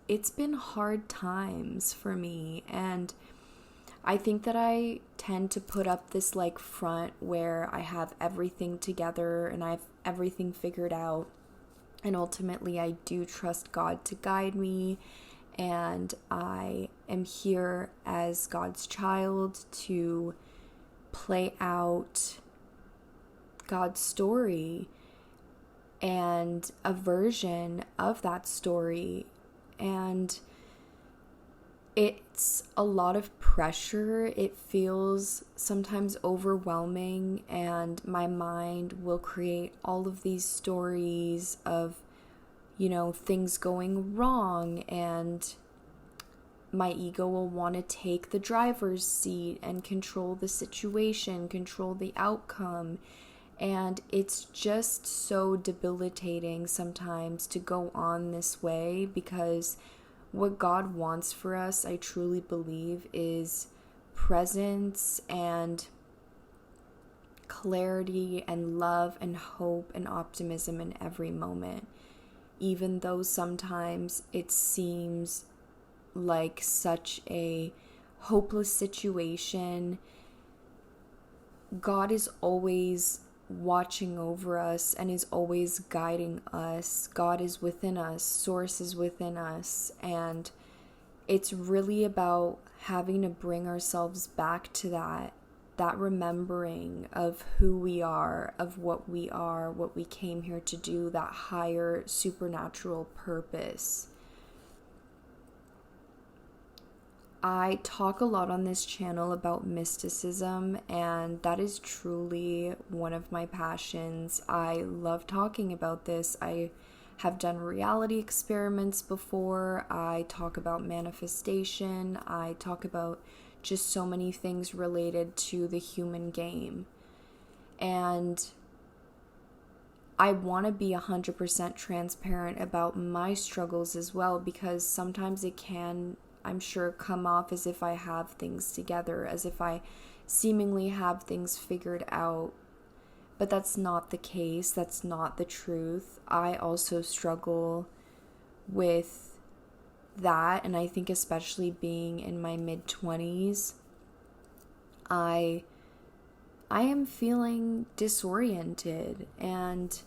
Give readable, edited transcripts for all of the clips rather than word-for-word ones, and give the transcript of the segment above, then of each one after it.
it's been hard times for me, and I think that I tend to put up this like front where I have everything together and I have everything figured out. And ultimately, I do trust God to guide me, and I am here as God's child to play out God's story and a version of that story. And it's a lot of pressure. It feels sometimes overwhelming, and my mind will create all of these stories of, things going wrong, and my ego will want to take the driver's seat and control the situation, control the outcome. And it's just so debilitating sometimes to go on this way, because what God wants for us, I truly believe, is presence and clarity and love and hope and optimism in every moment. Even though sometimes it seems like such a hopeless situation, God is always watching over us and is always guiding us. God is within us, source is within us, and it's really about having to bring ourselves back to that remembering of who we are, of what we are, what we came here to do, that higher supernatural purpose. I talk a lot on this channel about mysticism, and that is truly one of my passions. I love talking about this. I have done reality experiments before. I talk about manifestation. I talk about just so many things related to the human game. And I want to be 100% transparent about my struggles as well, because sometimes it can, I'm sure, come off as if I have things together, as if I seemingly have things figured out. But that's not the case. That's not the truth. I also struggle with that, and I think especially being in my mid-20s, I am feeling disoriented, and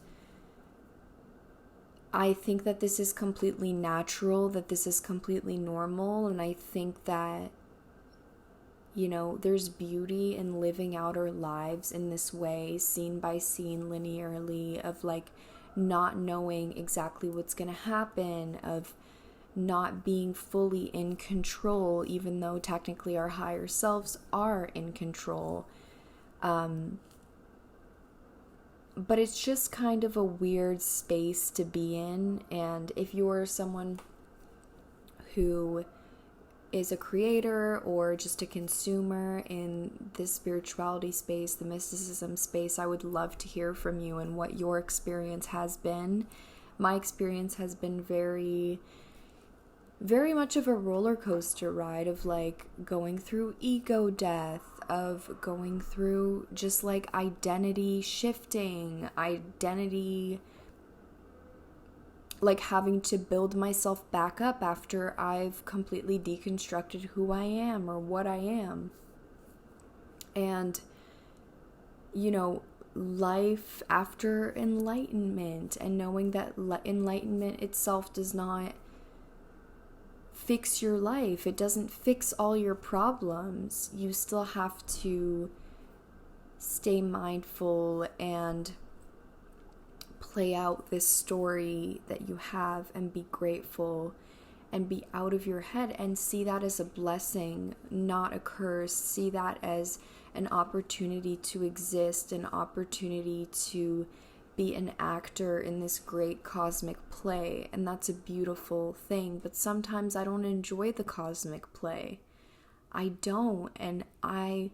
I think that this is completely natural, that this is completely normal, and I think that, there's beauty in living out our lives in this way, scene by scene, linearly, of like not knowing exactly what's going to happen, of not being fully in control, even though technically our higher selves are in control. But it's just kind of a weird space to be in. And if you're someone who is a creator or just a consumer in this spirituality space, the mysticism space, I would love to hear from you and what your experience has been. My experience has been very much of a roller coaster ride of like going through ego death, of going through just like identity shifting, like having to build myself back up after I've completely deconstructed who I am or what I am. And, life after enlightenment, and knowing that enlightenment itself does not fix your life. It doesn't fix all your problems. You still have to stay mindful and play out this story that you have, and be grateful and be out of your head, and see that as a blessing, not a curse. See that as an opportunity to exist, an opportunity to be an actor in this great cosmic play, and that's a beautiful thing. But sometimes I don't enjoy the cosmic play. I don't, and I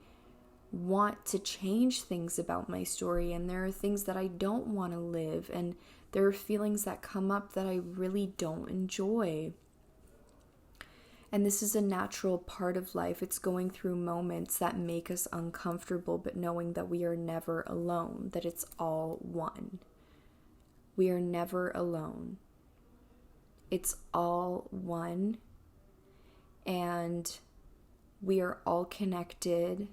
want to change things about my story, and there are things that I don't want to live, and there are feelings that come up that I really don't enjoy. And this is a natural part of life. It's going through moments that make us uncomfortable, but knowing that we are never alone, that it's all one. We are never alone. It's all one, and we are all connected.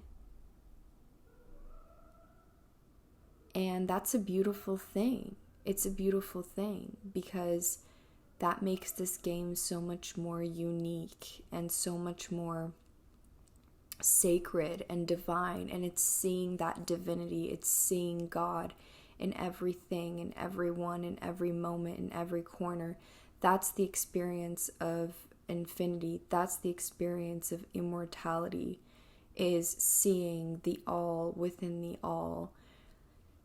And that's a beautiful thing. It's a beautiful thing because that makes this game so much more unique and so much more sacred and divine. And it's seeing that divinity, it's seeing God in everything, in everyone, in every moment, in every corner. That's the experience of infinity. That's the experience of immortality, is seeing the all within the all.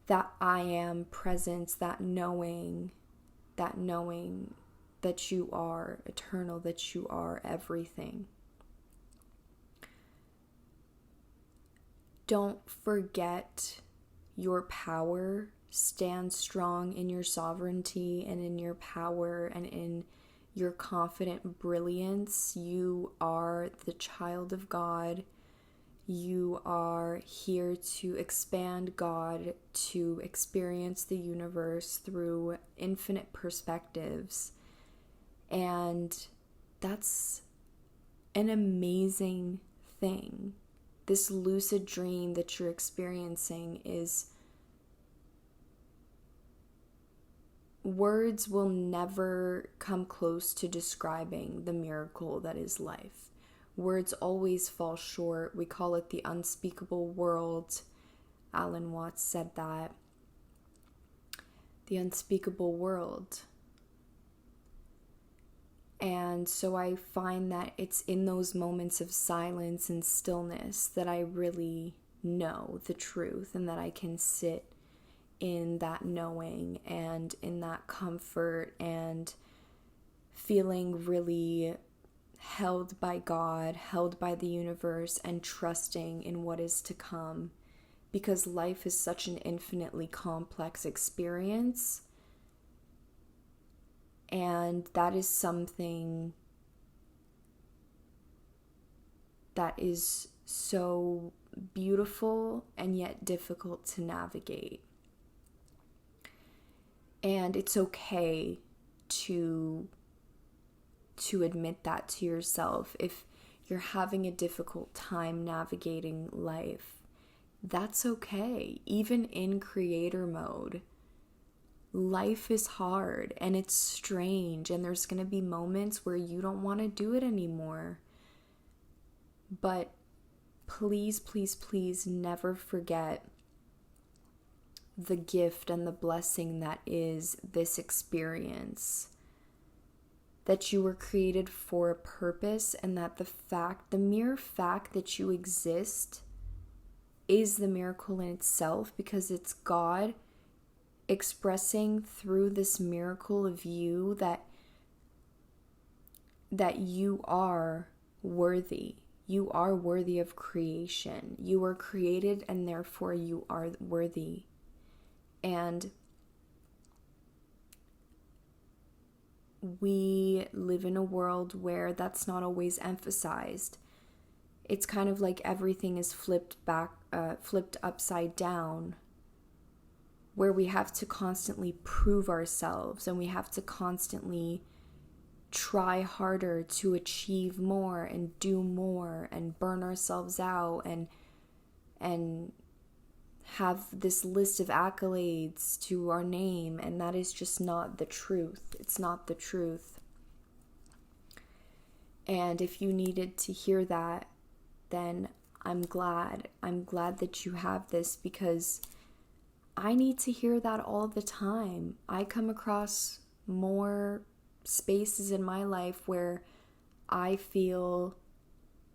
That I am presence, that knowing that you are eternal, that you are everything. Don't forget your power. Stand strong in your sovereignty and in your power and in your confident brilliance. You are the child of God. You are here to expand God, to experience the universe through infinite perspectives. And that's an amazing thing. This lucid dream that you're experiencing is... words will never come close to describing the miracle that is life. Words always fall short. We call it the unspeakable world. Alan Watts said that. The unspeakable world. And so I find that it's in those moments of silence and stillness that I really know the truth, and that I can sit in that knowing and in that comfort and feeling really held by God, held by the universe, and trusting in what is to come, because life is such an infinitely complex experience. And that is something that is so beautiful and yet difficult to navigate. And it's okay to admit that to yourself. If you're having a difficult time navigating life, that's okay. Even in creator mode, life is hard and it's strange, and there's going to be moments where you don't want to do it anymore. But please, please, please never forget the gift and the blessing that is this experience. That you were created for a purpose, and that the mere fact that you exist is the miracle in itself, because it's God expressing through this miracle of you that you are worthy. You are worthy of creation. You were created, and therefore you are worthy. And we live in a world where that's not always emphasized. It's kind of like everything is flipped upside down, where we have to constantly prove ourselves, and we have to constantly try harder to achieve more and do more and burn ourselves out and have this list of accolades to our name, and that is just not the truth. It's not the truth. And if you needed to hear that, then I'm glad that you have this, because I need to hear that all the time. I come across more spaces in my life where I feel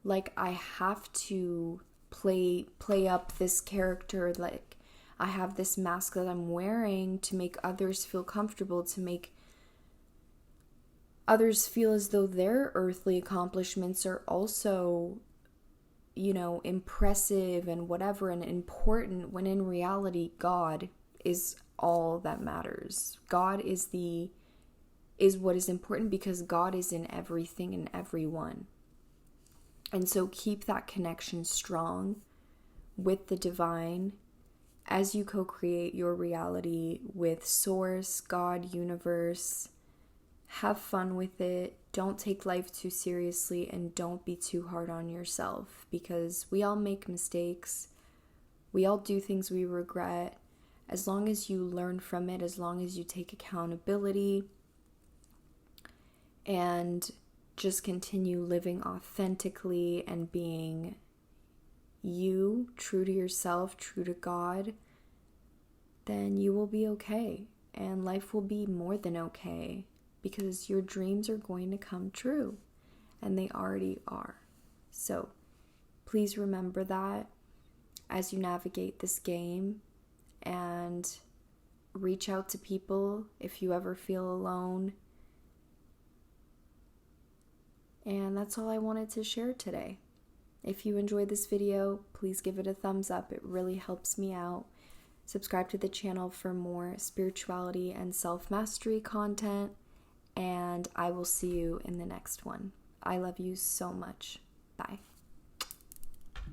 like I have to play up this character, like I have this mask that I'm wearing to make others feel comfortable, to make others feel as though their earthly accomplishments are also, impressive and whatever and important, when in reality God is all that matters. God is what is important, because God is in everything and everyone. And so keep that connection strong with the divine as you co-create your reality with Source, God, universe, have fun with it. Don't take life too seriously, and don't be too hard on yourself, because we all make mistakes. We all do things we regret. As long as you learn from it, as long as you take accountability and just continue living authentically and being you, true to yourself, true to God, then you will be okay. And life will be more than okay, because your dreams are going to come true, and they already are. So please remember that as you navigate this game, and reach out to people if you ever feel alone. And that's all I wanted to share today. If you enjoyed this video, please give it a thumbs up. It really helps me out. Subscribe to the channel for more spirituality and self-mastery content, and I will see you in the next one. I love you so much. Bye.